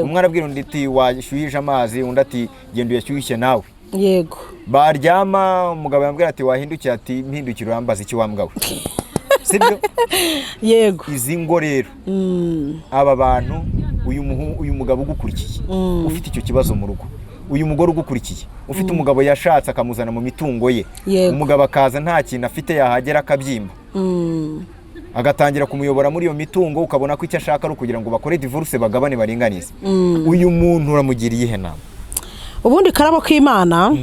umwe arabwira undi ati washyuhije amazi, undi ati genda uyashyushye nawe. Yego. Baryama umugabo yambwira ati wahindukiye, ati mpindukira urambaza iki wambwawe. Sibyo? Yego. Izi ngo rero aba bantu, uyu mugabo ugukurikiye ufite icyo kibazo mu rugo, uyu mugore ugukurikiye ufite umugabo yashatse akamuzana mu mitungo ye, umugabo akaza nta kintu afite yahagera akabyimba, agatangira kumuyobora muri iyo mitungo, ukabona ko icyo ashaka ari kugira ngo bakore divorce bagabane baringanize. Uyu muntu uramugiriye ihe nama? Ubundi karabo k'Imana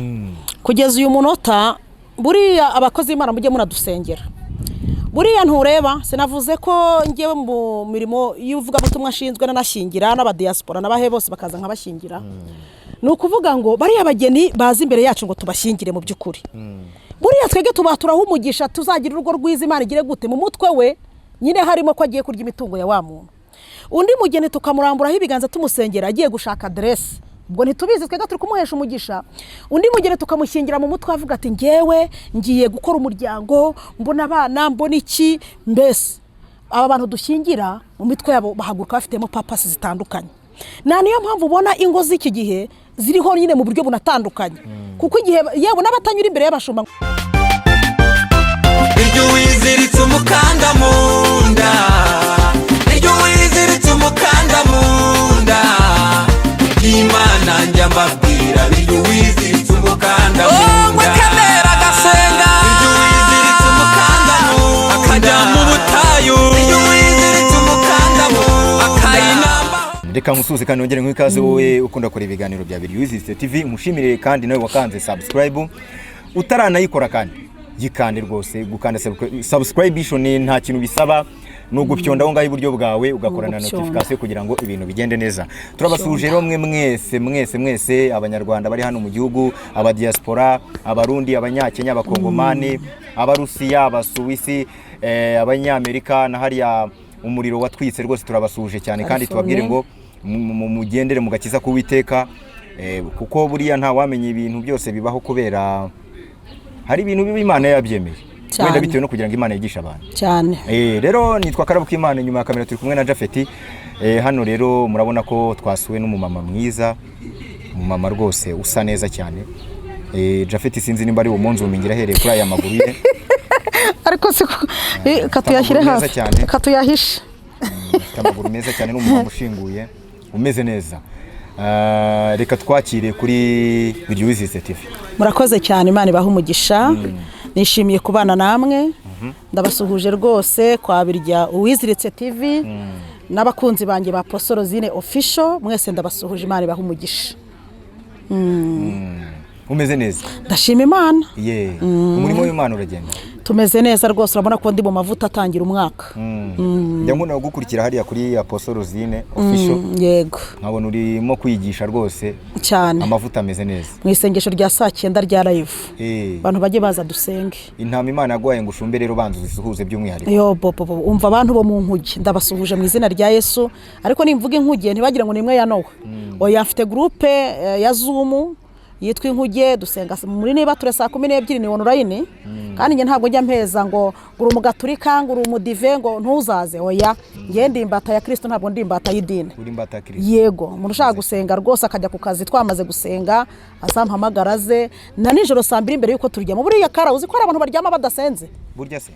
kugeza uyu munota, buriya abakozi b'Imana mujye muradusengera. Buriya ntureba, sinavuze ko ngewe mu mirimo y'uvuga butumwa ashinzwe n'anashingira n'abadiaspora n'abahe bose bakaza nk'abashingira. Nukuvuga ngo bariya abageni bazi imbere yacu ngo tubashingire mu by'ukuri. Buriya twege tubaturaho umugisha tuzagira urugo rwiza Imana igire gute mu mutwe we, nyine harimo ko agiye kurya imitungo ya wa muntu. Undi mugeni tukamuramburaho ibiganza tumusengera agiye gushaka adresse. Ubwo ntitubizi twega turi kumuhesha umugisha. Undi mugeni tukamushingira mu mutwe avuga ati ngewe ngiye gukora umuryango, mbona abana, mbona iki. Mbese aba bantu dushingira mu mitwe yabo bahaguruka bafitemo papasi zitandukanye. Niyo mpamvu ubona ingo z'iki gihe ziriho nyine mu buryo bunatandukanye, kuko igihe yewe n'abatanyura imbere y'abashumba. Iryo wiziritse umukanda munda, iryo wiziritse umukanda munda, Imana njya mbabwira iryo wiziritse umukanda munda, kamera gasenga, iryo wiziritse umukanda munda, akajya mu butayu, iryo wiziritse umukanda munda, akayinamba. Reka musuze kandi wongere nk'ikaze wowe ukunda kora ibiganiro bya Biriwiziste TV, umushimire kandi nawe wakanze subscribe, utaranayikora kandi yikande rwose. Gukanda subscribe nta kintu bisaba, no gupyonda aho ngaho iburyo bwawe ugakorana notification kugira ngo ibintu bigende neza. Turabasuje rero mwese abanyarwanda bari hano mu gihugu, aba diaspora, abarundi, abanyakenya, abakongomani, abarusiya, abasuwisi, abanyamerika na hariya umuriro watwitse rwose turabasuje cyane, kandi tubabwire ngo mugendere mu gakiza k'Uwiteka, kuko buriya nta wamenye ibintu byose bibaho kubera hari ibintu bibi Imana yabyemeye, wenda bitewe no kugira ngo Imana yigishe abantu cyane. Rero nitwa Karabo k'Imana, nyuma ya kamera turi kumwe na Japhet. Hano rero murabona ko twasuwe n'umumama mwiza, umumama rwose usa neza cyane. Japhet sinzi nimba ari umunzu umingira hereye kuri aya maguru ye ariko siko katuyashyire hafi, katuyahishe. Amaguru meza cyane, n'umumama ushinguye umeze neza. Reka twakire kuri Biriwiziste TV. Murakoze cyane, Imana ibaha umugisha. Nishimiye kubana namwe. Ndabasuhuje rwose kwa Biriwiziste TV n'abakunzi banjye ba Aposolozine Official, mwese ndabasuhuje, Imana ibaha umugisha. Umeze neza? Ndashima Imana. Umurimo w'Imana uragenda? Tumeze neza rwose, urabona ko ndi mu mavuta atangira umwaka. Njya mbona gukurikira hariya kuri Aposolozine Official. Yego. Nkabona urimo kwigisha rwose cyane. Amavuta ameze neza. Mu isengesho rya saa 9 rya live. Abantu bajye baza dusenge. Intama Imana yaguhaye ngo ushumbe rero banza uzisuhuze by'umwihariko. Yo bobo umva abantu bo mu nkuge, ndabasuhuje mu izina rya Yesu. Ariko nimvuga inkuge ntibagira ngo nimwe ya Nowa. Oya, mfite groupe ya Zoom yitwa inkuge, dusenga muri niba ture saa 12 ni online. Kandi nge ntabwo njya mpeza ngo uri umugaturika, ngo uri umudive, ngo ntuzaze. Oya, nge ndi imbata ya Kristo, ntabwo ndi imbata y'idini. Uri imbata ya Kristo? Yego, umuntu ushaka gusenga rwose akajya ku kazi twamaze gusenga, azampamagaraze na nijoro saa 2 imbere yuko turyama. Buriya Kara uzi ko ari abantu baryama badasenze? Burya se?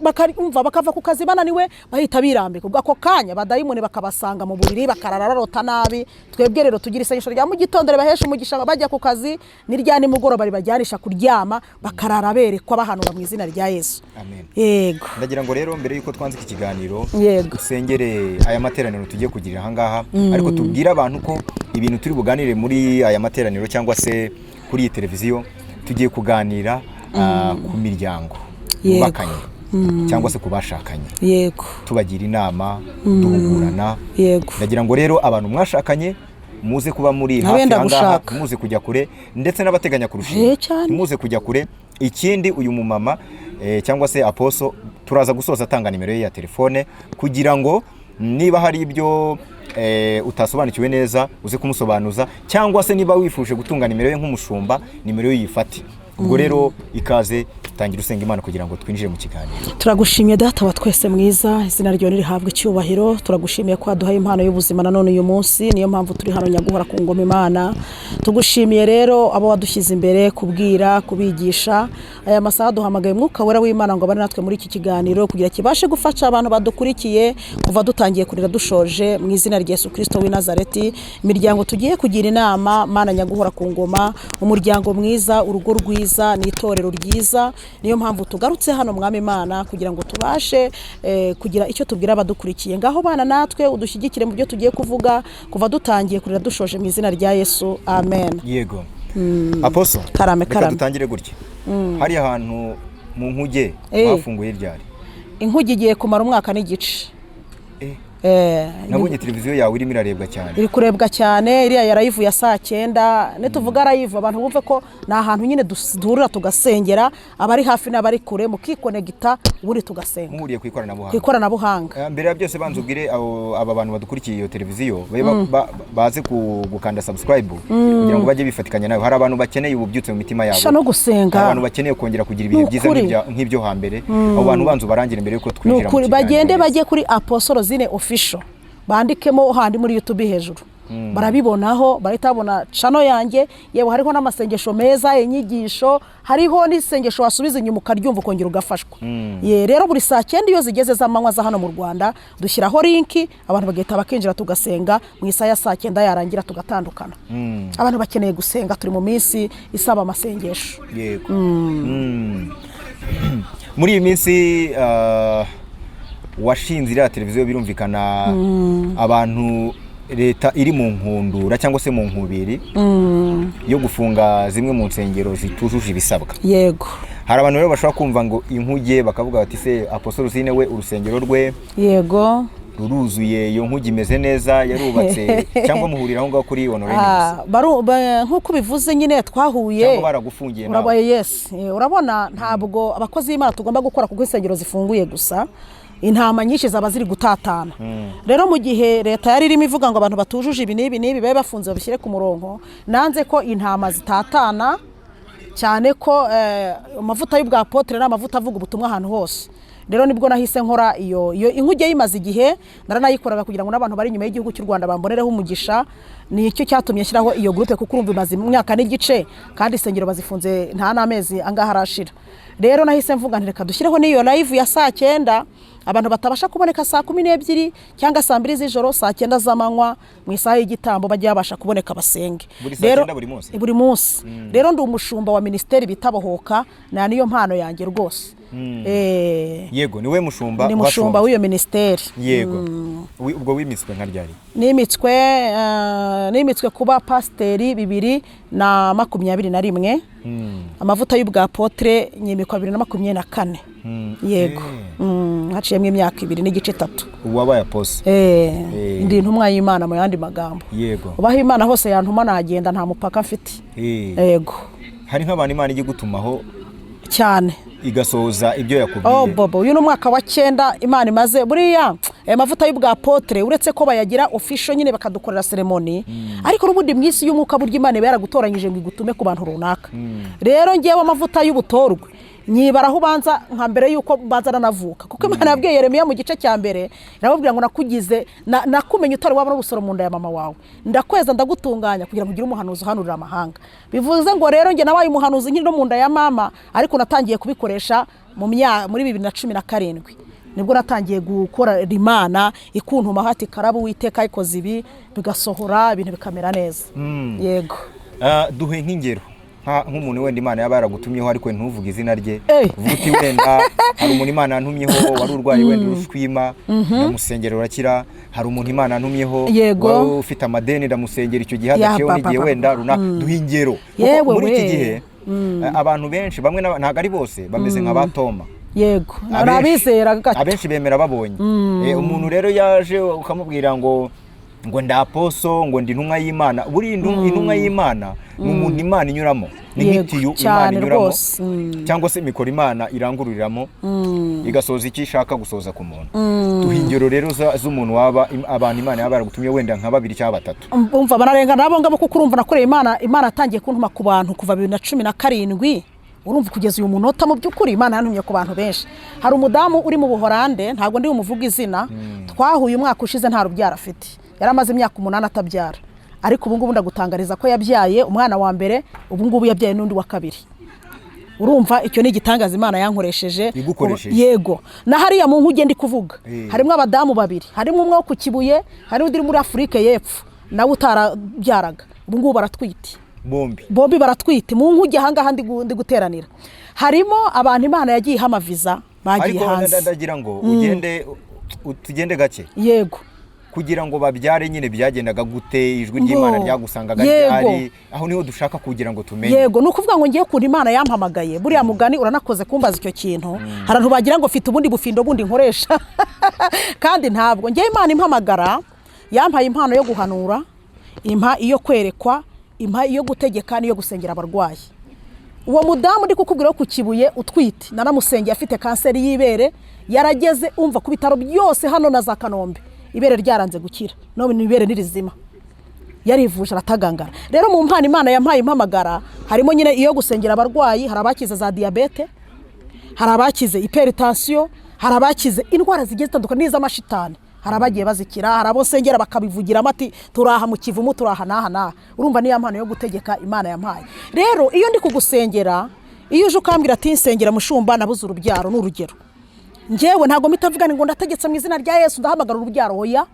Bakarumva bakava ku kazi bananiwe bahita birambika. Ubwo ako kanya badayimone bakabasanga mu buriri bakarararota nabi. Twebwe rero tugira isengesho rya mu gitondo bahesha umugisha bajya ku kazi, nirya ni mugoroba bajyanisha kuryama bakarara berekwa bahanura mu izina rya Yesu. Amen. Yego. Ndagira ngo rero mbere yuko twanzika ikiganiro, usengere aya materaniro tugiye kugira aha ngaha, ariko tubwira abantu ko ibintu turi buganire muri aya materaniro cyangwa se kuri iyi televiziyo tugiye kuganira ku miryango bakanye cyangwa se kubashakanye. Yego. Tubagira inama, duhugurana. Yego. Ndagira ngo rero abantu mwashakanye muze kuba muri hafi angaha, muze kujya kure, ndetse n'abateganya kurushinga muze kujya kure. Ikindi uyu mumama cyangwa se Apostle turaza gusoza atanga nimero ye ya telefone kugira ngo niba hari ibyo utasobanukiwe neza uze kumusobanuza, cyangwa se niba wifuje gutunga nimero ye nk'umushumba, nimero ye yifate. Ubwo rero ikaze tangira usenga Imana kugira ngo twinjire mu kiganiro. turagushimiye data wa twese mwiza, izina ryawe nirihabwe icyubahiro. Turagushimiye ko waduhaye impano y'ubuzima nanone uyu munsi, niyo mpamvu turi hano Nyaguhora ku ngoma Imana. Tugushimiye rero abo wadushyize imbere kubwira, kubigisha. Aya masaha duhamagaye Mwuka Wera w'Imana ngo abane natwe muri iki kiganiro kugira kibashe gufasha abantu badukurikiye kuva dutangiye kurira dushoje, mu izina rya Yesu Kristo w'i Nazareti. Imiryango tugiye kugira inama, Mana Nyaguhora ku ngoma, umuryango mwiza, urugo rwiza, n'itorero ryiza. Niyo mpamvu tugarutse hano Mwami Imana kugira ngo tubashe kugira icyo tubwira abadukurikiye. Ngaho bana natwe udushyigikire mu byo tugiye kuvuga kuva dutangiye kurira dushoje, mu izina rya Yesu, amen. Yego. Aposo, karame. dutangire gutya. Hari ahantu mu nkuge bafunguye ryari? Inkuge igiye kumara umwaka n'igice. Nabonye televiziyo yawe irimo irarebwa cyane. Iri kurebwa cyane, iriya ya live ya saa 9. Nituvuga live abantu bumve ko ni ahantu nyine duhurira tugasengera, abari hafi n'abari kure mukikonegita buri tugasenga. Muhuriye ku ikoranabuhanga. Ku ikoranabuhanga. Mbere ya byose banze ubwire aba bantu badukurikiye iyo televiziyo baze gukanda subscribe kugira ngo bajye bifatikanya nawe. Hari abantu bakeneye ububyutse mu mitima yabo. No gusenga. Hari abantu bakeneye kongera kugira ibihe byiza nk'ibyo hambere. Abo bantu banze barangire mbere yuko twinjira mu kiganiro. Bagende bajye kuri Apostle Rosine official, bandikemo handi muri YouTube hejuru. Barabibonaho, bahita babona channel yanjye, yewe hariho n'amasengesho meza, inyigisho, hariho n'isengesho wasubiza inyuma ukaryumva ukongera ugafashwa. Rero buri saa 9 iyo zigeze z'amanywa za hano mu Rwanda dushyiraho link, abantu bagahita bakinjira tugasenga, mu isaha ya saa 9 yarangira tugatandukana. Abantu bakeneye gusenga, turi mu minsi isaba amasengesho. Yego. Muri iyi minsi washinze iriya televiziyo birumvikana abantu leta iri mu nkundura cyangwa se mu nkubiri yo gufunga zimwe mu nsengero zitujuje ibisabwa. Yego. Hari abantu rero bashobora kumva ngo inkuge bakavuga bati se Apostle Rosine we urusengero rwe yego ruruzuye, iyo nkuge imeze neza, yarubatse cyangwa muhurira aho ngaho kuri Honorine? Nkuko bivuze nyine twahuye cyangwa baragufungiye nawe? Urabaye yes. Urabona ntabwo abakozi b'Imana tugomba gukora kuko insengero zifunguye gusa, intama nyinshi zaba ziri gutatana. Rero mu gihe leta yari irimo ivuga ngo abantu batujuje ibi n'ibi babe bafunze babishyire ku murongo, nanze ko intama zitatana cyane, ko amavuta y'ubwa apotre n'amavuta avuga ubutumwa ahantu hose. Rero nibwo nahise nkora iyo inkuge yimaze igihe naranayikoraga kugira ngo n'abantu bari inyuma y'igihugu cy'u Rwanda bambonereho umugisha. Ni icyo cyatumye shyiraho iyo groupe kuko urumva imaze imyaka n'igice kandi isengero bazifunze nta n'amezi angaha arashira. Rero nahise mvuga nti reka dushyireho n'iyo live ya saa 9, abantu batabasha kuboneka saa 12 cyangwa saa 2 z'ijoro, saa 9 z'amanywa mu isaha y'igitambo bajye babasha kuboneka basenge. Rero buri munsi. Rero ndi umushumba wa ministeri bitabohoka, na niyo mpano yanjye rwose. Yego, niwe mushumba? Ni mushumba w'iyo ministeri. Yego. Ubwo wimitswe nka ryari? Nimitswe kuba pasiteri 2021. Amavuta y'ubwa apotre nyimikwa 2024. Yego. Haciyemo imyaka 2 n'igice 3. Wabaye apostle? Ndi intumwa y'Imana mu yandi magambo. Yego. Ubaho Imana hose yantuma nagenda, nta mupaka mfite. Yego. Hari nk'abantu Imana igi gutumaho cyane igasoza ibyo yakubwiye. Bobo, uyu n'umwaka wa 9 Imana imaze. Buriya amavuta y'ubwa apotre uretse ko bayagira official nyine bakadukorera ceremony, ariko n'ubundi mwisi y'umwuka burya Imana yaragutoranyije ngo igutume ku bantu runaka. Rero ngiyewe amavuta y'ubutorwe nyibaraho ubanza nka mbere yuko banza nanavuka, kuko Imana yabwiye Yeremiya mu gice cya mbere irababwira ngo nakugize nakumenye utari waba n'urusoro mu nda ya mama wawe, ndakweza ndagutunganya kugira ngo ugire umuhanuzi uhanurira amahanga. Bivuze ngo rero nge nabaye umuhanuzi nkiri no mu nda ya mama, ariko natangiye kubikoresha muri 2017 nibwo natangiye gukora Imana ikuntuma hati karabu Uwiteka ikoze ibi bigasohora ibintu bikamera neza. Yego. Duhe nk'ingero nk'umuntu wenda Imana yaba yaragutumyeho ariko ntuvuge izina rye, vuti wenda hari umuntu Imana yantumyeho wari urwaye wenda urushwima ndamusengera urakira, hari umuntu Imana yantumyeho wari ufite amadeni ndamusengera icyo gihe hadaciyeho n'igihe wenda runaka. Duhe ingero. Muri iki gihe abantu benshi bamwe ntabwo ari bose bameze nka batoma. Yego. Arabizera gato. Abenshi bemera babonye. Umuntu rero yaje ukamubwira ngo ndi aposo, ngo ndi intumwa y'Imana. Buri intumwa y'Imana ni umuntu Imana inyuramo, ni nk'itiyo Imana inyuramo cyangwa se mikoro Imana irangururiramo igasoza icyo ishaka gusoza ku muntu. Duhe ingero rero z'umuntu waba abantu Imana yaba yaragutumye wenda nka 2 cyangwa 3. Umva banarenga nabo ngabo kuko urumva nakoreye Imana atangiye kuntuma ku bantu kuva 2017 urumva kugeza uyu munota mu by'ukuri Imana yantumye ku bantu benshi. Hari umudamu uri mu Buholande, ntabwo ndi umuvuga izina, twahuye umwaka ushize nta rubyaro afite, yari amaze imyaka 8 atabyara, ariko ubu ngubu ndagutangariza ko yabyaye umwana wa mbere, ubu ngubu yabyaye n'undi wa kabiri. Urumva icyo ni igitangaza Imana yankoresheje. Yego, na hariya mu nkuge ndi kuvuga harimo abadamu babiri, harimo umwe wo ku Kibuye, hari undi muri Afurika y'Epfo nawe utarabyaraga, ubu ngubu baratwite bombi baratwite mu nkuge ahangaha ndi guteranira. Harimo abantu Imana yagiye ihamaviza bagiye hanze. Ariko ndagira ngo tugende gake. Yego, kugira ngo babyare nyine byagendaga gute, ijwi ry'Imana ryagusangaga ryari, aho niho dushaka kugira ngo tumenye. Yego, nukuvuga ngo ngiye kuntu Imana yampamagaye, buriya mugani uranakoze kumbaza icyo kintu. Harantu bagira ngo mfite ubundi bufindo bundi nkoresha kandi ntabwo ngiye Imana impamagara, yampaye impano yo guhanura, impa iyo kwerekwa, impa iyo gutegeka n'iyo gusengera abarwayi. Uwo mudamu ndi kukubwira ku Kibuye utwite, naramusengeye afite kanseri y'ibere, yarageze umva ku bitaro byose hano na za Kanombe, ibere ryaranze gukira, none ibere nirizima, yarivuje aratagangara. Rero mu mpano Imana yampaye impamagara harimo nyine iyo gusengera abarwayi. Hari abakize za diabete, hari abakize hypertension, hari abakize indwara zigiye zitandukanye n'iz'amashitani, hari abagiye bazikira, hari abo sengera bakabivugira amati turaha mu kivumu turaha naha. Urumva niyo mpano yo gutegeka Imana yampaye. Rero iyo ndi kugusengera, iyo uje ukambwira ati nsengera mushumba nabuze urubyaro n'urugero, njyewe ntago mitavugana ngo ndategetse mu izina rya Yesu ndahamagara urubyaro, hoya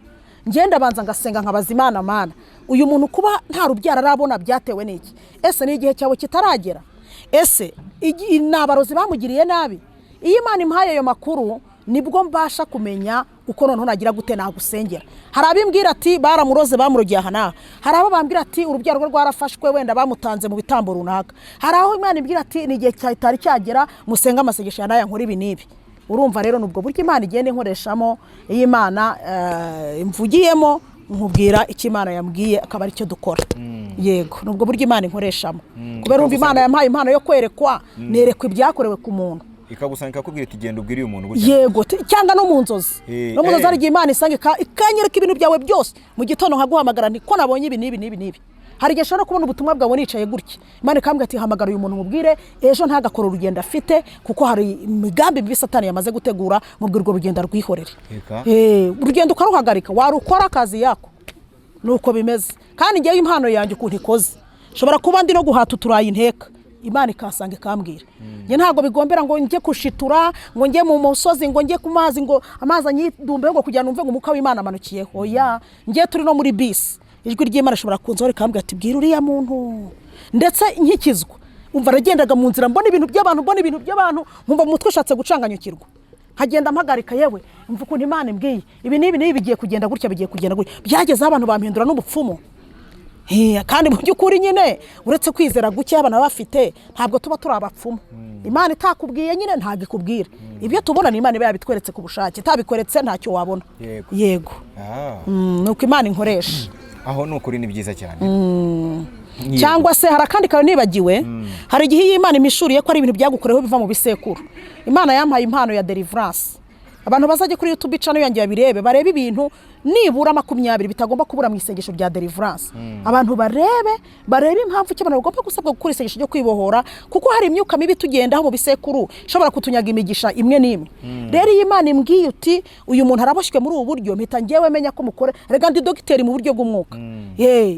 ngenda banza ngasenga nkabaza Imana, mana uyu muntu kuba nta rubyaro arabona byatewe n'iki? Ese ni igihe cyawe kitaragera? Ese nabarozi bamugiriye nabi? Iyo Imana impaye ayo makuru nibwo mbasha kumenya uko noneho nagira gute nagusengera. Hari abimbwira ati baramuroze bamurogiye hana, hari abo bambwira ati urubyaro rwe rwarafashwe wenda bamutanze mu bitambo runaka, hari aho Imana imbwira ati ni igihe cyari cyagera musenga amasengesho yanaya nkora ibi nibi. Urumva rero nubwo buryo Imana igenda inkoreshamo, iyi Imana imvugiyemo nkubwira icyo Imana yambwiye akaba ari cyo dukora. Yego, nubwo buryo Imana inkoreshamo, kubera umva Imana yampaye impano yo kwerekwa, nerekwa ibyakorewe ku muntu, ikagusanga ikakubwira iti genda ubwire uyu muntu gutya. Yego, cyangwa no mu nzozi. No mu nzozi ari Imana isanga ikanyereka ibintu byawe byose, mu gitondo nkaguhamagara nti ko nabonye ibi nibi. Hari igihe ushobora kubona ubutumwa bwawe nicaye gutya, Imana ikambwira ati hamagara uyu muntu mubwire ejo ntagakora urugendo afite, kuko hari imigambi mibi Satani yamaze gutegura, mubwira urwo rugendo rwihorere. Urugendo ukaruhagarika, warukora akazi yako, nuko bimeze. Kandi ngiye impano yanjye ukuntu ikoze, shobora kuba ndi no guhata uturayi inteka, Imana ikasanga ikambwira. Nge ntago bigombera ngo njye kushitura, ngo njye mu musozi, ngo njye ku mazi, ngo amazi anyidumbe ngo kugira numve ngo umuka w'Imana amanukiye. Oya, ngiye turi no muri bisi, ijwi ry'Imana shobora kunzora ikambwira ati bwira uriya muntu. Ndetse nkikizwa umva aragendaga mu nzira, mbona ibintu by'abantu, nkumva mu mutwe ushatse gucanganyukirwa, hagenda mpagarika, yewe umva ukuntu Imana imbwiye ibi nibi bigiye kugenda gutya, byageze abantu bampindura n'ubupfumu. Kandi mu by'ukuri nyine uretse kwizera guke abana bafite, ntabwo tuba turi abapfumu. Imana itakubwiye nyine ntabwo ikubwira. Ibyo tubona ni Imana iba yabitweretse ku bushake, itabikweretse ntacyo wabona. Yego. Nuko Imana inkoresha. Aho nukuri ni byiza cyane. Cyangwa se hari akandi kantu nibagiwe, hari igihe Imana imishuriye ko ari ibintu byagukoreho biva mu bisekuru. Imana yampaye impano ya deliverance. Abantu bazajye kuri YouTube channel yanjye babirebe, barebe ibintu nibura 20 bitagomba kubura mu isengesho rya deliverance. Abantu barebe impamvu cy'abantu bagomba gusabwa gukora isengesho ryo kwibohora, kuko hari imyuka mibi tugendaho mu bisekuru ishobora kutunyaga imigisha imwe n'imwe. Rero Imana imbwiye uti uyu muntu araboshywe muri ubu buryo, mpita ngewe menya ko mukore, rega ndi dogiteri mu buryo bw'umwuka.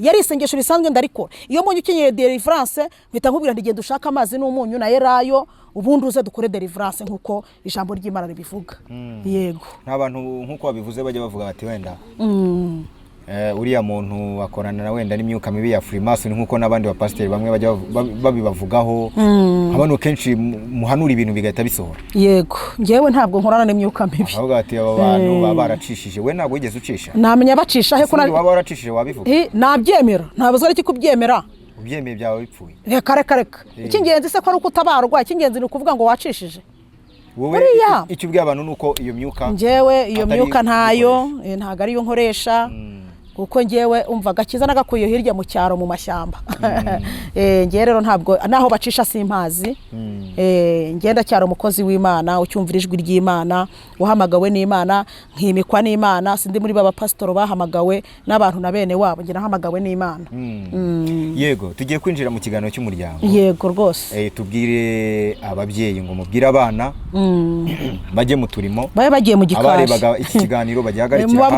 Yari isengesho risanzwe ndarikora. Iyo mbonye ukenyeye deliverance, mpita nkubwira ndigenda ushaka amazi n'umunyu na Elayo, ubundi uze dukore deliverance nkuko ijambo ry'Imana ribivuga. Yego, n'abantu nkuko babivuze bajya bavuga bati wenda uriya muntu akorana na wenda n'imyuka mibi ya Freemason, nkuko n'abandi ba pasiteri bamwe bajya babibavugaho. Abantu kenshi muhanura ibintu bigahita bisohora. Yego, ngewe ntabwo nkorana n'imyuka mibi. Avuga ati aba bantu baba baracishije, we ntabwo wigeze ucisha. Namenya bacisha he ko waba waracishije wabivuga. Nabyemera, ntabwo ari kubyemera. Ubyemeye byawe bipfuye. Reka. Ikingenzi se ko ari ukutabarwa, ikingenzi ni ukuvuga ngo wacishije. Wowe icyo ubwiye abantu nuko iyo myuka ngewe iyo myuka ntayo, ntago ari yo nkoresha, kuko ngewe umva agakiza nagakuye hirya mu cyaro mu mashyamba ngewe rero ntabwo naho bacisha simpazi ngenda cyaro umukozi w'Imana ucyumvira ijwi ry'Imana uhamagawe n'Imana nkimikwa n'Imana sindi muri baba pastor bahamagawe n'abantu na bene wabo ngira nahamagawe n'Imana. Yego tugiye kwinjira mu kiganiro cy'umuryango. Yego rwose tubwire ababyeyi ngo mubwire abana bajye mu turimo bagiye mu gikari abarebaga iki kiganiro bagihagarikira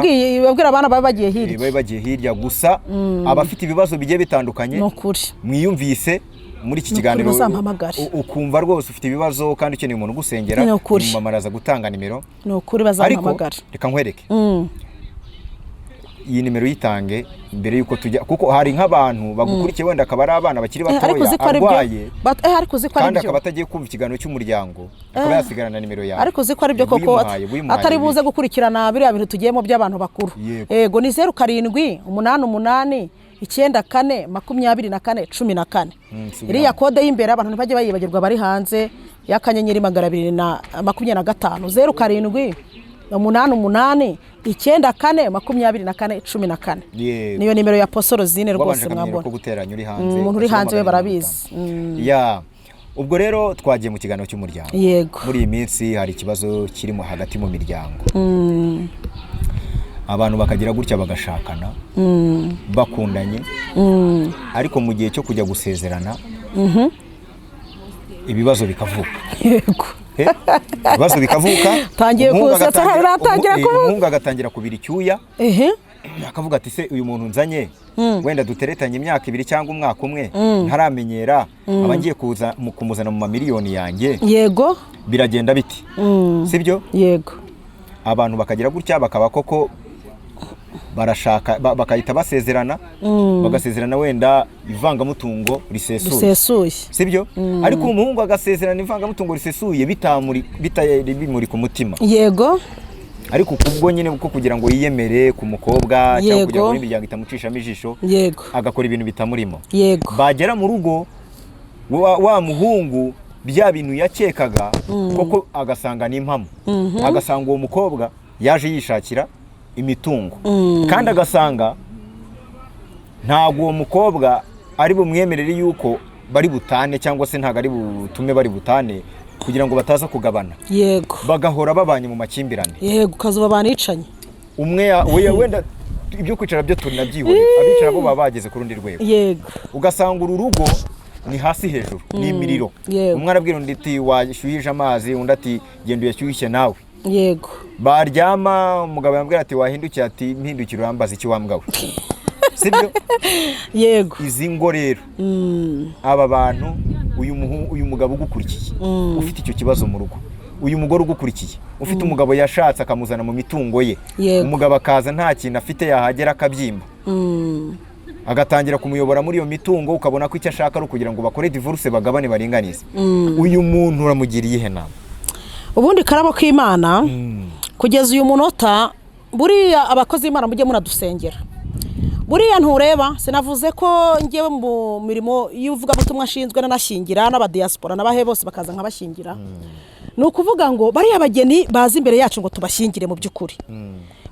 babwira abana bagiye hirya bagiye hirya gusa abafite ibibazo bigiye bitandukanye mwiyumvise muri iki kiganiro ukumva rwose ufite ibibazo kandi ukeneye umuntu ugusengera mumamaraza gutanga nimero nukuri bazampamagara reka nkwereke iyi nimero yitange mbere yuko tujya kuko hari nk'abantu bagukurikiye wenda akaba ari abana bakiri batoya arwaye kandi akaba atagiye kumva ikiganiro cy'umuryango akaba yasigarana nimero yawe ariko uzi ko ari byo koko atari buze gukurikirana biriya bintu tugiyemo by'abantu bakuru yego ni 0788 94 iriya kode y'imbere abantu ntibajye bayibagirwa bari hanze y'akanyenyeri 225 0788 94 niyo nimero ya Posoro Zine rwose mwabona umuntu uri hanze we barabizi. Ubwo rero twagiye mu kiganiro cy'umuryango. Yego. Muri iyi minsi hari ikibazo kirimo hagati mu miryango. Abantu bakagira gutya bagashakana bakundanye ariko mu gihe cyo kujya gusezerana ibibazo bikavuka. Yego. Ibibazo bikavuka tangiye kusetsa haratangira umuhungu agatangira kubira icyuya akavuga ati se uyu muntu nzanye wenda duteretanye imyaka 2 cyangwa umwaka umwe ntaramenyera abangiye kuza kumuzana mu mamiliyoni yanjye. Yego. Biragenda biti sibyo? Yego. Abantu bakagira gutya bakaba koko barashaka bakahita basezerana bagasezerana wenda ivangamutungo risesuye sibyo? Ariko umuhungu agasezerana ivangamutungo risesuye bimuri ku mutima. Yego. Ariko kubwo nyine uko kugira ngo yiyemere ku mukobwa cyangwa kugira ngo imiryango itamucishamo ijisho agakora ibintu bitamurimo. Bagera mu rugo wa muhungu bya bintu yakekaga koko agasanga ni impamo agasanga uwo mukobwa yaje yishakira imitungo kandi agasanga ntago uwo mukobwa ari bumwemerere yuko bari butane cyangwa se ntago ari butume bari butane kugira ngo bataza kugabana. Yego. Bagahora babanye mu makimbirane. Yego kazuba banicanye. Umwe wenda ibyo kwicara byo tunabyibone abicara bo babageze ku rundi rwego. Yego. Ugasanga urugo ni hasi hejuru ni imiriro. Umwe arabwira undi ati washyuhije amazi undi ati genda uyashyushye nawe. Yego. Baryama umugabo yambwira ati wahindukiye ati mpindukira urambaza iki wambwawe. Sibyo? Yego. Izi ngo rero aba bantu uyu mugabo ugukurikiye ufite icyo kibazo mu rugo uyu mugore ugukurikiye ufite umugabo yashatse akamuzana mu mitungo ye umugabo akaza nta kintu afite yahagera akabyimba agatangira kumuyobora muri iyo mitungo ukabona ko icyo ashaka ari kugira ngo bakore divorce bagabane baringanize. Uyu muntu uramugiriye ihe nama? Ubundi karabo k'Imana kugeza uyu munota buriya abakozi b'Imana mujye munadusengera. Buriya ntureba sinavuze ko ngewe mu mirimo y'uvuga butumwa nshinzwe nanashingira n'abadiaspora n'abahe bose bakaza nkabashingira. Ni ukuvuga ngo bariya abageni bazi imbere yacu ngo tubashingire mu by'ukuri.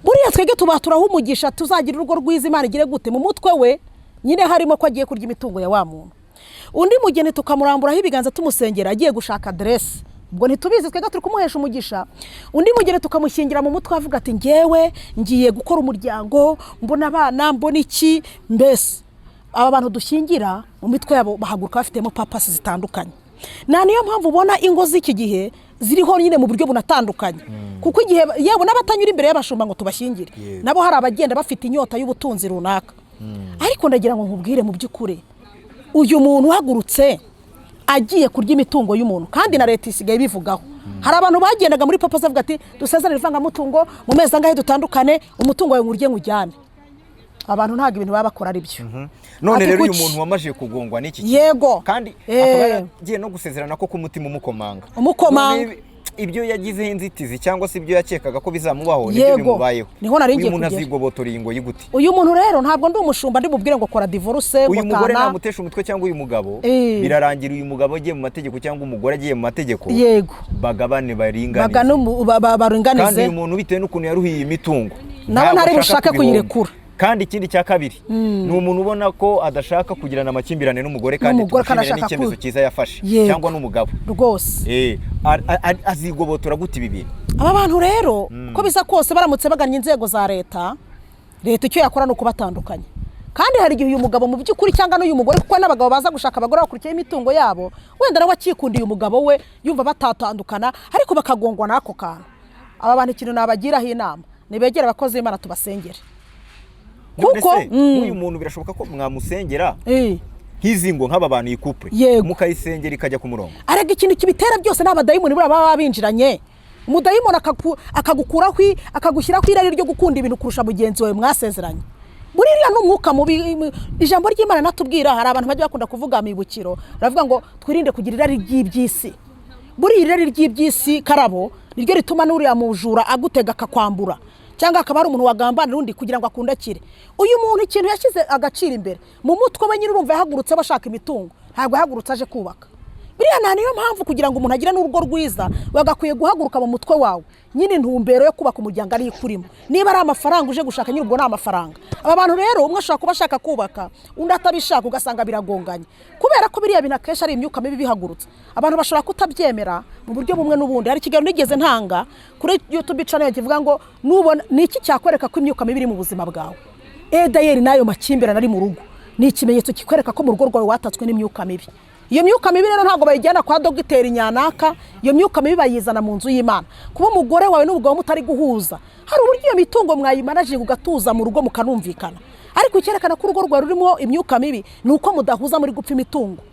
Buriya twege tubaturaho umugisha tuzagira urugo rwiza Imana igire gute mu mutwe we nyine harimo ko agiye kurya imitungo ya wa muntu. Undi mugeni tukamuramburaho ibiganza tumusengera agiye gushaka adresse. Ubwo ntitubizi twega turi kumuhesha umugisha. Undi mugeni tukamushingira mu mutwe avuga ati ngewe ngiye gukora umuryango mbona abana mbona iki mbese aba bantu dushingira mu mitwe yabo bahaguruka bafitemo papasi zitandukanye. Niyo mpamvu ubona ingo z'iki gihe ziriho nyine mu buryo bunatandukanye kuko igihe yewe n'abatanyura imbere y'abashumba ngo tubashingire nabo hari abagenda bafite inyota y'ubutunzi runaka. Ariko ndagira ngo nkubwire mu by'ukuri uyu muntu uhagurutse agiye kurya imitungo y'umuntu kandi na leta isigaye bivugaho. Hari abantu bagendaga muri papa zavuga ati dusezerane ivangamutungo mu mezi angahe dutandukane umutungo wawe ngurye ngujyane. Abantu ntago ibintu baba bakora ari byo. None rero uyu muntu wamaje kugongwa n'iki yego kandi akaba yagiye no gusezerana ko umutima umukomanga ibyo yagize inzitizi cyangwa se ibyo yakekaga ko bizamubaho n'ibyo bimubayeho. Niho naringiye kugera. Uyu muntu azigobotora ingo yigute? Uyu muntu rero ntabwo ndi umushumba ndi mubwire ngo kora divorce uyu mugore namutesha umutwe cyangwa uyu mugabo birarangira uyu mugabo agiye mu mategeko cyangwa umugore agiye mu mategeko yego bagabane baringanize baringanize kandi uyu muntu bitewe n'ukuntu yaruhiye imitungo nawe ntari bushaka kuyirekura kandi ikindi cya kabiri ni umuntu ubona ko adashaka kugirana amakimbirane n'umugore kandi tumushimire n'icyemezo cyiza yafashe cyangwa n'umugabo rwose azigobotora gute ibi bintu aba bantu rero ko biza kose baramutse bagannye inzego za leta icyo yakora ni ukubatandukanya kandi hari igihe uyu mugabo mu by'ukuri cyangwa n'uyu mugore kuko n'abagabo baza gushaka abagore bakurikiye imitungo yabo wenda nawe akikundiye umugabo we yumva batatandukana ariko bakagongwa n'ako kantu aba bantu ikintu nabagiraho inama nibegere abakozi b'Imana tubasengere kuko uyu muntu birashoboka ko mwamusengera nk'izi ngo nk'aba bantu yikupure mukayisengera ikajya ku murongo arega ikintu kibitera byose n'abadayimoni baba babinjiranye umudayimoni akagukuraho akagushyiraho irari ryo gukunda ibintu kurusha mugenzi wawe mwasezeranye buriya n'umwuka mubi ijambo ry'Imana natubwira hari abantu bajya bakunda kuvuga amibukiro baravuga ngo twirinde kugira irari ry'ibyisi buriya irari ry'ibyisi karabo niryo rituma n'uriya mujura agutega akakwambura cyangwa akaba ari umuntu wagambanira undi kugira ngo akundakire uyu muntu ikintu yashyize agaciro imbere mu mutwe we nyine urumva yahagurutse bashaka imitungo ntabwo yahagurutse aje kubaka biriya niyo mpamvu kugira ngo umuntu agire n'urugo rwiza bagakwiye guhaguruka mu mutwe wawe nyine intumbero yo kubaka umuryango ari ikurimo niba ari amafaranga uje gushaka nyine ubwo ni amafaranga aba bantu rero umwe ashobora kuba ashaka kubaka undi atabishaka ugasanga biragonganye kubera ko biriya bintu akenshi ari imyuka mibi bihagurutse abantu bashobora kutabyemera mu buryo bumwe n'ubundi hari ikiganiro nigeze ntanga kuri YouTube channel kivuga ngo nubona ni iki cyakwereka ko imyuka mibi iri mu buzima bwawe dayeri nayo makimbirane ari mu rugo ni ikimenyetso kikwereka ko mu rugo rwawe watatswe n'imyuka mibi iyo myuka mibi rero ntabwo bayijyana kwa dogiteri nyanaka iyo myuka mibi bayizana mu nzu y'Imana kuba umugore wawe n'ubugabo mutari guhuza hari uburyo iyo mitungo mwayimanaje ugatuza mu rugo mukanumvikana ariko icyerekana ko urugo rwawe rurimo imyuka mibi ni uko mudahuza muri gupfa imitungo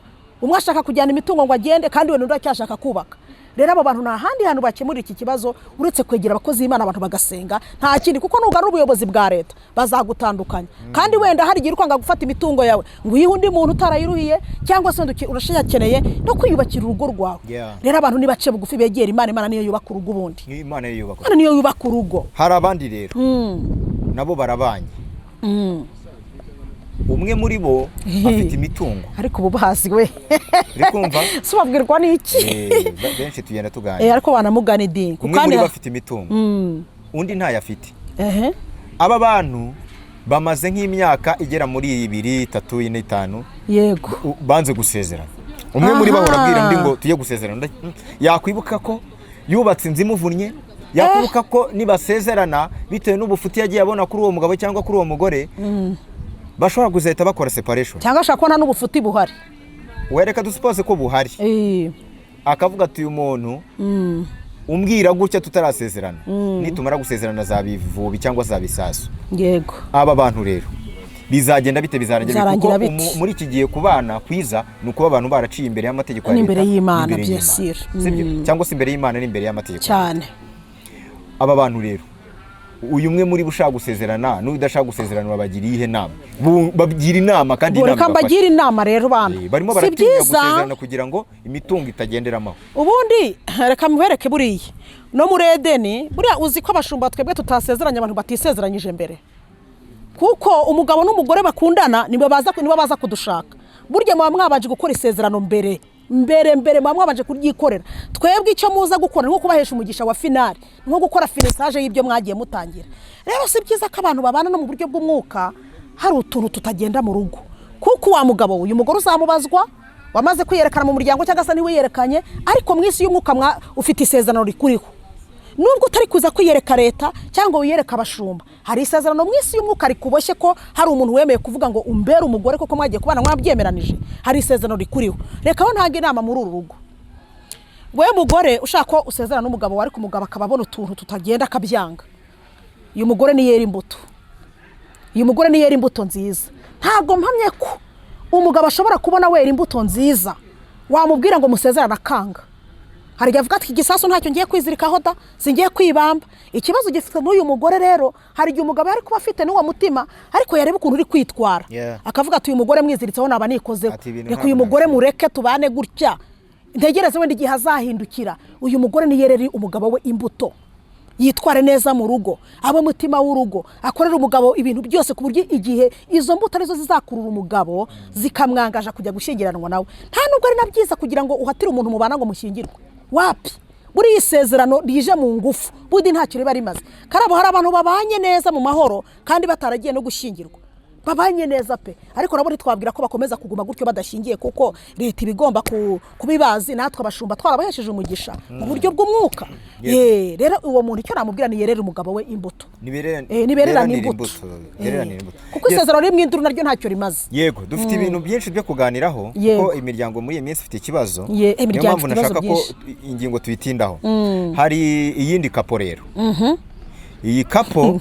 umwe ashaka kujyana imitungo ngo agende kandi we n'undi acyashaka kubaka rero abo bantu nta handi hantu bakemura iki kibazo uretse kwegera abakozi b'Imana abantu bagasenga nta kindi kuko nubwo ari ubuyobozi bwa leta bazagutandukanya kandi wenda hari igihe urkwanga gufata imitungo yawe ngo uyihe undi muntu utarayiruhiye cyangwa se urashakeneye no kwiyubakira urugo rwawe rero abantu nibace bugufi begera Imana niyo yubaka urugo ubundi Imana niyo yubaka urugo hari abandi rero nabo barabanye umwe muri bo afite imitungo ariko ubu bazi we urikumva subabwirwa n'iki benshi tugenda tuganira ariko banamugana idini umwe muri bo afite imitungo undi ntayo afite aba bantu bamaze nk'imyaka igera muri 2, 3, 4, 5 yego banze gusezerana umwe muri bo arabwira undi ngo tujye gusezerana yakwibuka ko yubatse inzu imuvunnye yakwibuka ko nibasezerana bitewe n'ubufuti yagiye abona kuri uwo mugabo cyangwa kuri uwo mugore bashobora kuzahita bakora separation cyangwa ashaka kubona n'ubufuti buhari wereka dusupose ko buhari akavuga ati uyu muntu umbwira gutya tutarasezerana nitumara gusezerana zabivubi cyangwa zabisasu yego aba bantu rero bizagenda bite bizarangira muri iki gihe kubana kwiza nuko abantu baraciye imbere y'amategeko n'imbere y'Imana byesire cyangwa se imbere y'Imana n'imbere y'amategeko cyane aba bantu rero uyu umwe muri bushaka gusezerana n'udashaka gusezerana babagiriye ihe nama bagira inama kandi inama bagira inama rero bana barimo baratinya gusezerana kugira ngo imitungo itagenderamo ubundi reka mubereke buriya no muri Edeni buriya uzi ko abashumba twebwe tutasezeranya abantu batisezeranyije mbere kuko umugabo n'umugore bakundana nibo baza kudushaka burya mwabanje gukora isezerano mbere mwabanje kuryikorera twebwe icyo muza gukora nko kubahesha umugisha wa finale nko gukora finisage y'ibyo mwagiye mutangira rero si byiza ko abantu babana no mu buryo bw'umwuka hari utuntu tutagenda mu rugo kuko wa mugabo uyu mugore uzamubazwa wamaze kwiyerekana mu muryango cyangwa se ntiwiyerekanye ariko mu isi y'umwuka ufite isezerano rikuriho nubwo utari kuza kwiyereka leta cyangwa wiyereka abashumba hari isezerano mu isi y'umwuka rikuboshye ko hari umuntu wemeye kuvuga ngo umbere umugore koko mwagiye kubana mwabyemeranije hari isezerano rikuriho reka ho ntange inama muri uru rugo we mugore ushaka ko usezerana n'umugabo wawe ariko umugabo akaba abona utuntu tutagenda akabyanga uyu mugore ni yera imbuto nziza ntabwo mpamye ko umugabo ashobora kubona wera imbuto nziza wamubwira ngo musezerane akanga hari igihe avuga ati igisasu ntacyo ngiye kwizirikaho da singiye kwibamba ikibazo gifite n'uyu mugore rero hari igihe umugabo ari kuba afite n'uwo mutima ariko yareba ukuntu uri kwitwara akavuga ati uyu mugore mwiziritseho naba nikozeho reka uyu mugore mureke tubane gutya ntegereze wenda igihe azahindukira uyu mugore niyereri umugabo we imbuto yitware neza mu rugo abo mutima w'urugo akorera umugabo ibintu byose ku buryo igihe izo mbuto arizo zizakurura umugabo zikamwangaje kujya gushyingiranwa nawe nta nubwo ari na byiza kugira ngo uhatire umuntu mubana ngo mushyingirwe wapi buri isezerano rije mu ngufu budi ntacyo riba rimaze. Karabo hari abantu babanye neza mu mahoro kandi bataragiye no gushyingirwa, babanye neza pe, ariko nabo ntitwabwira ko bakomeza kuguma gutyo badashingiye, kuko leta ibigomba kubibazi, natwe abashumba twarabahesheje umugisha mu buryo bw'umwuka. Rero uwo muntu icyo namubwira ni yerera umugabo we imbuto, nibererana imbuto, kuko isezerano rimwe induru naryo ntacyo rimaze. Yego, dufite ibintu byinshi byo kuganiraho kuko imiryango muri iyi minsi ifite ikibazo, niyo mpamvu nashaka ko ingingo tuyitindaho. Hari iyindi kapo rero, iyi kapo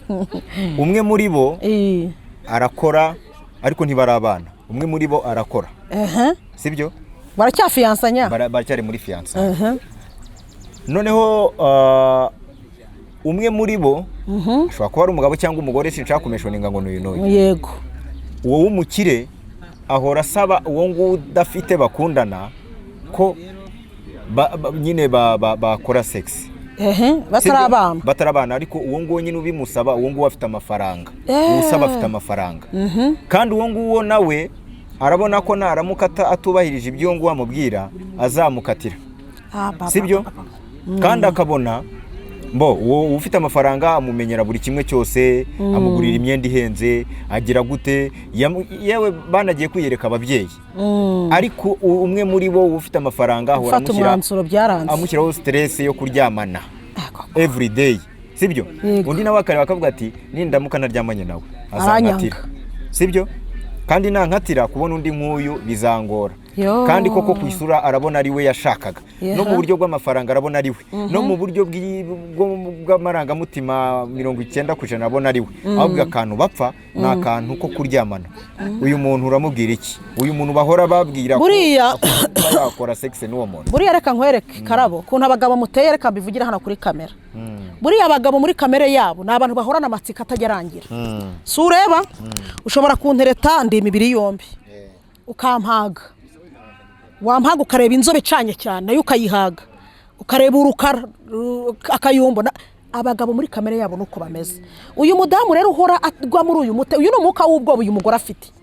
umwe muri bo arakora ariko ntibarabana, umwe muri bo arakora, sibyo? Baracyafiyansanya, baracyari muri fiyansa. Noneho umwe muri bo ashobora kuba ari umugabo cyangwa umugore, sinshaka kumeshoninga ngo n'uyu n'uyu. Yego, uwo w'umukire ahora asaba uwo nguwo udafite bakundana ko nyine bakora sex, batarabana, ariko uwo nguwo nyine ubimusaba, uwo nguwo afite amafaranga, usaba afite amafaranga, kandi uwo nguwo nawe arabona ko naramuka atubahirije ibyo nguwo amubwira azamukatira, sibyo? Kandi akabona uwo ufite amafaranga amumenyera buri kimwe cyose, amugurira imyenda ihenze, agira gute, yewe banagiye kwiyereka ababyeyi. Ariko umwe muri bo ufite amafaranga ahora amushyiraho stress yo kuryamana every day, sibyo? Undi nawe akareba akavuga ati nindamuka naryamanye nawe azankatira, sibyo? Kandi nankatira kubona undi nk'uyu bizangora. Kandi koko kwisura arabona ari we yashakaga, no mu buryo bw'amafaranga arabona ari we, no mu buryo bw'amarangamutima 90% arabona ari we. Ahubwo akantu bapfa ni akantu ko kuryamana. Uyu muntu uramubwira iki? Uyu muntu bahora babwira ko yakora sex n'uwo muntu. Buriya reka nkwereke Karabo kuntu abagabo muteye, reka mbivugira hano kuri kamera. Buriya abagabo muri kamere yabo ni abantu bahorana amatsiko atagerangira. Si ureba ushobora kuntereta ndi imibiri yombi ukampaga, wampaga ukareba inzobe icanye cyane nayo ukayihaga, ukareba urukara akayumbo. Abagabo muri kamere yabo nuko bameze. Uyu mudamu rero uhora agwa muri uyu mute, uyu n'umwuka w'ubwoba uyu mugore afite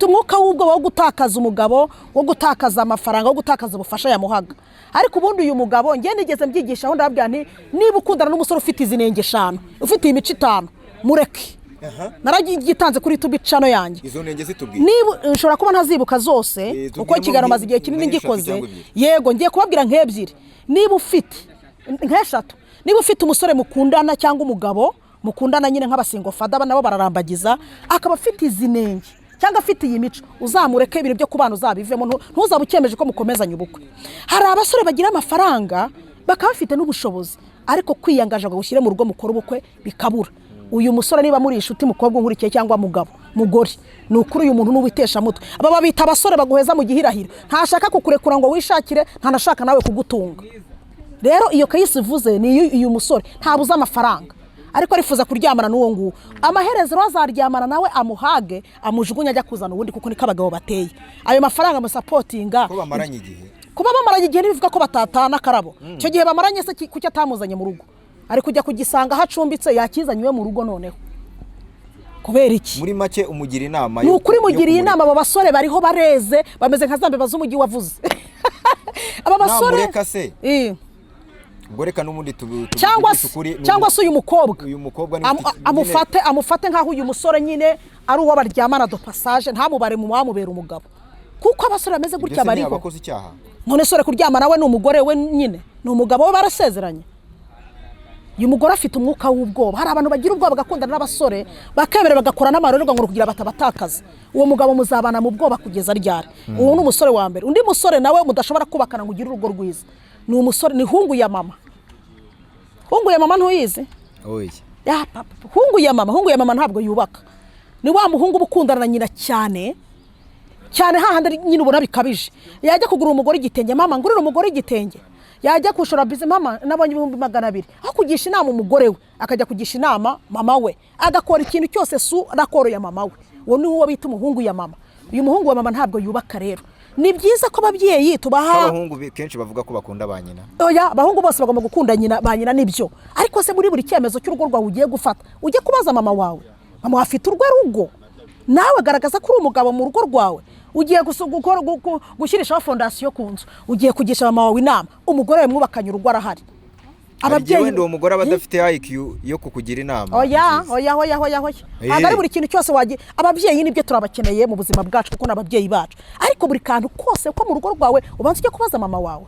umwuka w'ubwoba wo gutakaza umugabo, wo gutakaza amafaranga, wo gutakaza ubufasha yamuhaga. Ariko ubundi uyu mugabo ngiye nigeze mbyigisha aho ndababwira nti niba ukundana n'umusore ufite izinenge 5, ufite imico 5, mureke. Naragitanze kuri YouTube channel yanjye. Izo nenge zitubwira. Niba nshobora kuba ntazibuka zose uko kigaro maze igihe kinini ngikoze. Yego, ngiye kubabwira nk'ebyiri. Niba ufite nk'eshatu, niba ufite umusore mukundana cyangwa umugabo mukundana nyine nk'abasingo fada nabo bararambagiza, akaba afite izinenge cyangwa afite iyi mico, uzamureke ibintu byo kubana uzabivemo, ntuzabukemeje ko mukomezanya ubukwe. Hari abasore bagira amafaranga bakaba bafite n'ubushobozi, ariko kwiyangaje ngo gushyire mu rugo mukora ubukwe bikabura. Uyu musore niba muri inshuti mukobwa nkurikiye cyangwa mugore, ni ukuri uyu muntu n'ubitesha mutwe. Aba babita abasore baguheza mu gihirahiro, ntashaka kukurekura ngo wishakire, ntanashaka nawe kugutunga. Rero iyo kayisi ivuze ni uyu musore ntabuza amafaranga, ariko arifuza kuryamana n'uwo nguwo. Amaherezo azaryamana nawe amuhage, amujugunya ajya kuzana ubundi, kuko niko abagabo bateye. Ayo mafaranga amusapotinga ko bamaranye igihe, kuba bamaranye igihe bivuga ko batatana Karabo. Icyo gihe bamaranye se kuki atamuzanye mu rugo, ari kujya kugisanga hacumbitse, yakizanye iwe mu rugo noneho kubera iki? Muri make umugira inama yo kuri mugiriye inama. Abo basore bariho bareze, bameze nka zambe bazumugi wavuze. Aba basore namureka se goreka n'umundi cyangwa se uyu mukobwa amufate nkaho uyu musore nyine ari uwo baryamana do passage, ntamubare mu wamubera umugabo, kuko abasore bameze gutya bariho. None sore kuryamana we n'umugore we nyine n'umugabo we barasezeranye. Uyu mugore afite umwuka w'ubwoba. Hari abantu bagira ubwoba bagakundana n'abasore bakemera bagakora n'amarorerwa ngo kugira batabatakaza. Uwo mugabo muzabana mu bwoba kugeza ryari? Uwo ni umusore wa mbere. Undi musore nawe mudashobora kubakana ngo ugire urugo rwiza ni umusore, ni hungu ya mama. Hungu ya mama ntuyizi? Oya. Ya papa. Hungu ya mama ntabwo yubaka. Ni wa muhungu bukundana na nyina cyane hahandi nyine ubona bikabije. Yajya kugura umugore igitenge, mama ngurira umugore igitenge. Yajya kushora bize, mama nabonye 200,000. Aho kugisha inama umugore we, akajya kugisha inama mama we, agakora ikintu cyose rakoro ya mama we. Uwo ni uwo bita umuhungu ya mama. Uyu muhungu wa mama ntabwo yubaka rero. Ni byiza ko ababyeyi tubaha. Abahungu kenshi bavuga ko bakunda ba nyina. Oya, abahungu bose bagomba gukunda nyina, ba nyina nibyo. Ariko se muri buri cyemezo cy'urugo rwawe ugiye gufata, ujye kubaza mama wawe. Mama afite rugo. Nawe garagaza ko uri umugabo mu rugo rwawe. Ugiye gushyirishaho fondasiyo ku nzu, ugiye kugisha mama wawe inama, umugore we mwubakanye urugo arahari. ababyeyi wenda uwo mugore aba adafite IQ yo kukugira inama. Oya ntabwo ari buri kintu cyose wagira. Ababyeyi nibyo turabakeneye mu buzima bwacu kuko n'ababyeyi bacu, ariko buri kantu kose ko mu rugo rwawe ubanza ujye kubaza mama wawe.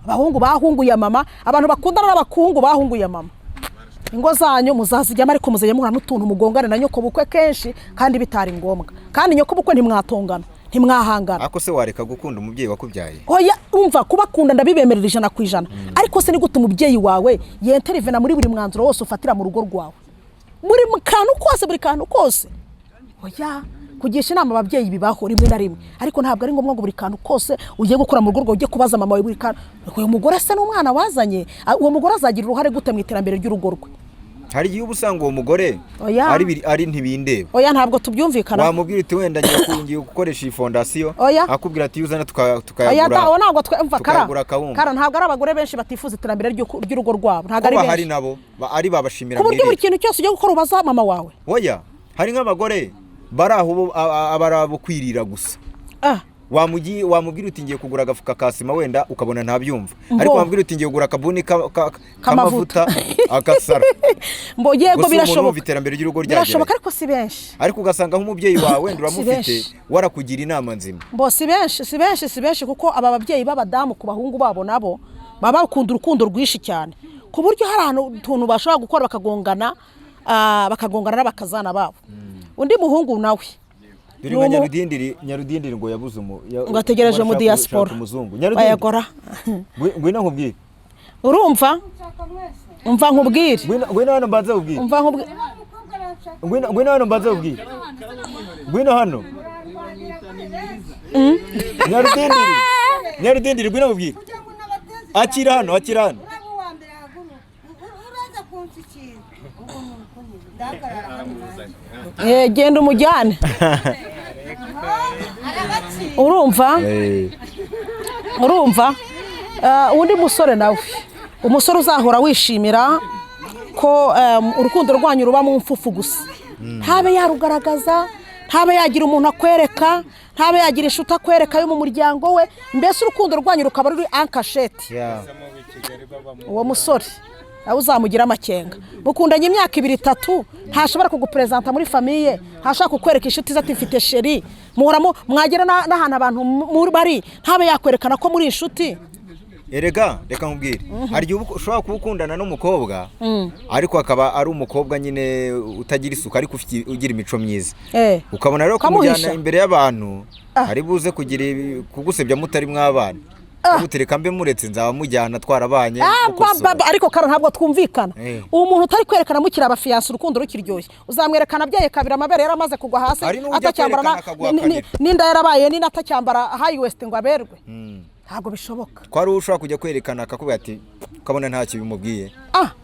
Abahungu bahunguye mama, abantu bakundana n'abakungu bahunguye mama. Ingo zanyu muzazijyamo ariko muzajya muhura n'utuntu mugongane na nyoko bukwe kenshi kandi bitari ngombwa, kandi nyoko bukwe ntimwatongana ntimwahangana. Ako se wareka gukunda umubyeyi wakubyaye? Oya umva kubakunda ndabibemerera 100%, ariko se ni gute umubyeyi wawe yenterevena muri buri mwanzuro wose ufatira mu rugo rwawe, muri kantu kose, buri kantu kose? Oya kugisha inama ababyeyi bibaho rimwe na rimwe, ariko ntabwo ari ngombwa ngo buri kantu kose ugiye gukora mu rugo rwawe ujye kubaza mama wawe buri kantu. Uwo mugore se n'umwana wazanye, uwo mugore azagira uruhare gute mu iterambere ry'urugo rwe? Hari igihe ubusanga uwo mugore ari ntibindeba. Oya ntabwo tubyumvikana. Wamubwira uti wenda ngiye gukoresha iyi fondasiyo, akubwira ati uzana tukayagura. Oya ntabwo twumva kara ntabwo ari abagore benshi batifuza iterambere ry'urugo rwabo, ntabwo ari benshi. Hari nabo ari babashimira ku buryo buri kintu cyose ugiye gukora ubaza mama wawe. Oya hari nk'abagore bari aho abarabo kwirira gusa. Wamubwira uti ngiye kugura agafuka ka sima wenda ukabona ntabyumva, ariko wamubwira uti ngiye kugura akabuni k'amavuta agasara. Mbo yego birashoboka, iterambere ry'urugo ryagera birashoboka, ariko si benshi. Ariko ugasanga nk'umubyeyi wawe wenda uramufite warakugira inama nzima. Mbo si benshi kuko aba babyeyi b'abadamu ku bahungu babo nabo baba bakunda urukundo rwishi cyane, ku buryo hari ahantu tuntu bashobora gukora bakagongana n'abakazana babo. Undi muhungu nawe Nyarudindiri ngo yabuze ngategereje mu diaspora bayagora. Ngwino nkubwire, urumva umva nkubwire, ngwino hano mbanza ubwire, umva nkubwire, ngwino hano mbanza ubwire, ngwino hano Nyarudindiri ngwino nkubwire, akira hano genda umujyane. urumva undi musore nawe, umusore uzahora wishimira ko urukundo rwanyu ruba mu mfufu gusa, ntabe yarugaragaza, ntabe yagira umuntu akwereka, ntabe yagira inshuti akwereka yo mu muryango we, mbese urukundo rwanyu rukaba ruri ankasheti. Uwo musore nawe uzamugira amakenga, mukundanye imyaka 2-3, ntashobora kugupresenta muri famiye, ntashaka kukwereka inshuti zati mfite sheri, muhoramo mwagera n'ahantu abantu bari, ntabe yakwerekana ko muri inshuti. Erega reka nkubwire, hari igihe ushobora kubukundana n'umukobwa ariko akaba ari umukobwa nyine utagira isuku ariko ugira imico myiza, ukabona rero kumujyana imbere y'abantu ari buze kugira kugusebya mutari mw'abana, utereka mbe muretse nzaba mujyana twarabanye. Ariko kara ntabwo twumvikana. Uwo muntu utari kwerekana mukira abafiyanse urukundo rukiryoshye, uzamwerekana byaye kabiri amabere yaramaze kugwa hasi, atacyambara n'inda yarabaye ni natacyambara high waist ngo aberwe. Ntabwo bishoboka. Ko ari ushobora kujya kwerekana akakubwira ati ukabona nta kibimubwiye.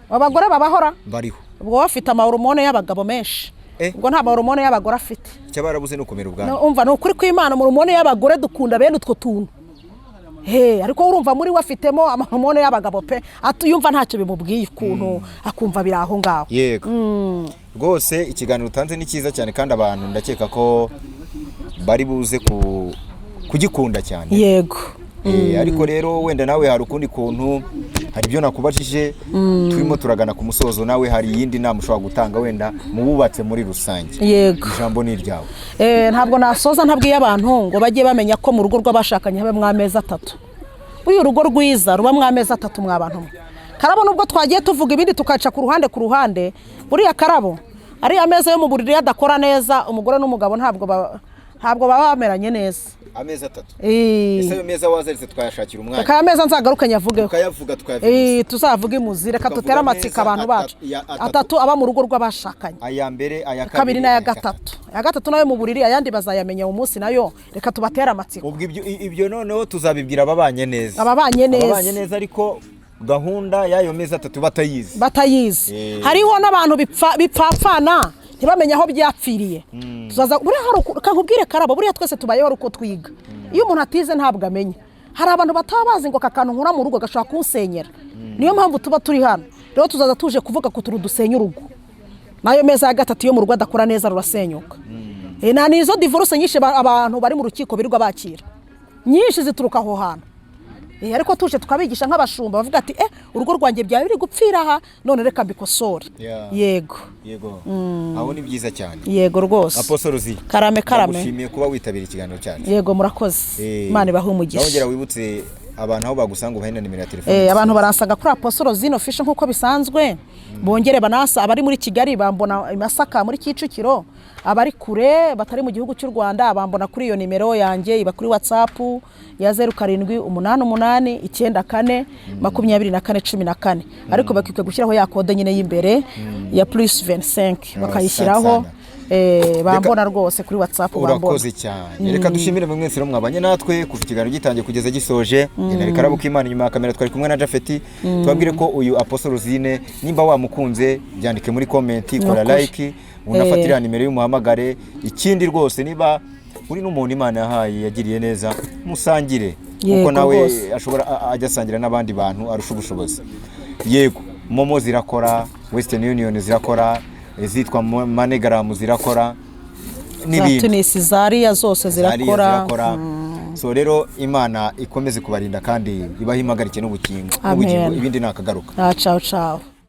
Abagore babahora bariho, ubwo bafite amahormone y'abagabo menshi, ubwo nta mahormone y'abagore afite. Cyabarabuze no kumera ubwana. Umva no kuri kw'Imana amahormone y'abagore dukunda bene utwo tuntu. Ariko urumva muri wafitemo amahormone y'abagabo pe, atuyumva ntacyo bimubwiye ukuntu akumva biraho ngaho. Yego rwose ikiganiro utanze ni cyiza cyane kandi abantu ndakeka ko bari buze kugikunda cyane. Yego ariko rero wenda nawe hari ukundi kuntu, hari ibyo nakubajije turimo turagana ku musozo, nawe hari iyindi nama ushobora gutanga wenda mububatse muri rusange. Yego ijambo ni iryawe. Ntabwo nasoza ntabwiye abantu ngo bajye bamenya ko mu rugo rw'abashakanye habe mw'amezi 3. Uyu rugo rwiza ruba mw'amezi 3 mw'abantu. Karabo nubwo twagiye tuvuga ibindi tukaca ku ruhande, buriya Karabo ari ameza yo mu buriri adakora neza, umugore n'umugabo ntabwo baba bameranye neza. Amezi 3. Ese ayo meza wazaritse twayashakira umwanya. Aka ameza nzagaruka nyavugeho. Tukayavuga. Tuzavuga imuzi, reka tutera amatsika abantu bacu. 3 aba mu rugo rw'abashakanye. Aya mbere, aya kabiri n'aya gatatu. Aya gatatu nawe mu buriri, ayandi bazayamenya mu munsi nayo, reka tubatera amatsiko. Ubwo ibyo noneho tuzabibwira ababanye neza. Ababanye neza ariko gahunda y'ayo meza 3 batayizi. Hariho n'abantu bipfapfana ntibamenye aho byapfiriye. Tuzaza buriya kakubwire Karabo, buriya twese tubayeho uko twiga. Iyo umuntu atize ntabwo amenya. Hari abantu batabazi ngo kakantu nkura mu rugo gashaka kunsenyera. Niyo mpamvu tuba turi hano. Rero tuzaza tuje kuvuga ko turu dusenya urugo. Nayo meza ya 3 yo mu rugo adakora neza rurasenyuka. Na nizo divorce nyinshi abantu bari mu rukiko birirwa bakira. Nyinshi zituruka aho hano. ariko tuje tukabigisha nk'abashumba bavuga ati urugo rwanjye byaba biri gupfira aha none reka mbikosore. Yego aho ni byiza cyane. Yego rwose Apostle Rozi karame ndagushimiye kuba witabira ikiganiro cyacu. Yego murakoze Imana ibahe umugisha. Wongera wibutse abantu aho bagusanga ubahe na nimero ya telefone. Abantu baransanga kuri Apostle Rozi official nkuko bisanzwe, bongere banasa abari muri Kigali bambona Masaka muri Kicukiro, abari kure batari mu gihugu cy'u Rwanda bambona kuri iyo nimero yanjye iba kuri WhatsApp ya 0788942414 ariko bakikwe gushyiraho ya kode nyine y'imbere ya +25 bakayishyiraho. Bambona rwose kuri WhatsApp bambona. Urakoze cyane. Reka dushimire mwese mwabanye natwe kuva ikiganiro gitangiye kugeza gisoje. Nari Karabo k'Imana nyuma ya kamera twari kumwe na Jafeti. Tubabwire ko uyu Apostle Rosine nimba wamukunze byandike muri comment, kora like, unafatira nimero y'umuhamagare. Ikindi rwose niba uri n'umuntu Imana yahaye yagiriye neza musangire kuko nawe ashobora ajya asangira n'abandi bantu arusha ubushobozi. Yego Momo zirakora, Western Union zirakora, zitwa Manegram zirakora n'ibindi Tunis Zaria zose zirakora. So rero Imana ikomeze kubarinda kandi ibahimagarike n'ubugingo ibindi nakagaruka. Ciao ciao.